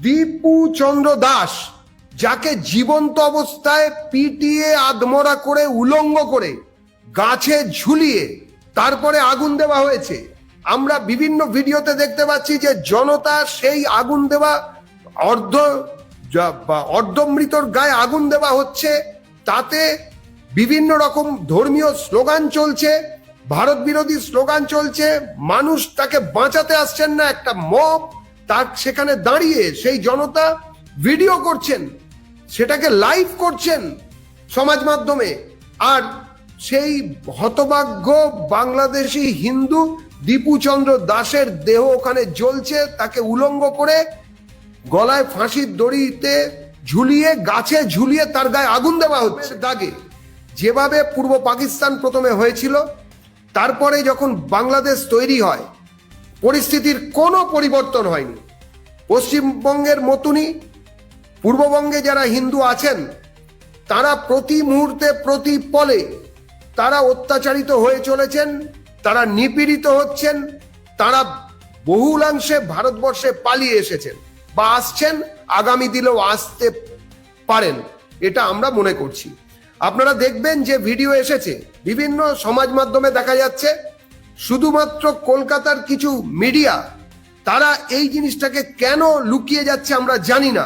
দীপু চন্দ্র দাস, যাকে জীবন্ত অবস্থায় পিটিয়ে আধমরা করে উলঙ্গ করে গাছে ঝুলিয়ে তারপরে আগুন দেওয়া হয়েছে। আমরা বিভিন্ন ভিডিওতে দেখতে পাচ্ছি যে জনতা সেই আগুন দেওয়া অর্ধমৃতর গায়ে আগুন দেওয়া হচ্ছে, তাতে বিভিন্ন রকম ধর্মীয় স্লোগান চলছে, ভারত বিরোধী স্লোগান চলছে, মানুষ তাকে বাঁচাতে আসছেন না, একটা মব তার সেখানে দাঁড়িয়ে সেই জনতা ভিডিও করছেন, সেটাকে লাইভ করছেন সমাজ মাধ্যমে। আর সেই হতভাগ্য বাংলাদেশি হিন্দু দীপু চন্দ্র দাসের দেহ ওখানে জ্বলছে, তাকে উলঙ্গ করে গলায় ফাঁসির দড়িতে ঝুলিয়ে গাছে ঝুলিয়ে তার গায়ে আগুন দেওয়া হচ্ছে দাগে। যেভাবে পূর্ব পাকিস্তান প্রথমে হয়েছিল, তারপরে যখন বাংলাদেশ তৈরি হয় পরিস্থিতির কোনো পরিবর্তন হয়নি। পশ্চিমবঙ্গের মতনই পূর্ববঙ্গে যারা হিন্দু আছেন তারা প্রতি মুহূর্তে প্রতি পলে তারা অত্যাচারিত হয়ে চলেছেন, তারা নিপীড়িত হচ্ছেন, তারা বহুলাংশে ভারতবর্ষে পালিয়ে এসেছেন বা আসছেন, আগামী দিনেও আসতে পারেন, এটা আমরা মনে করছি। আপনারা দেখবেন যে ভিডিও এসেছে বিভিন্ন সমাজ মাধ্যমে দেখা যাচ্ছে, শুধুমাত্র কলকাতার কিছু মিডিয়া তারা এই জিনিসটাকে কেন লুকিয়ে যাচ্ছে আমরা জানি না।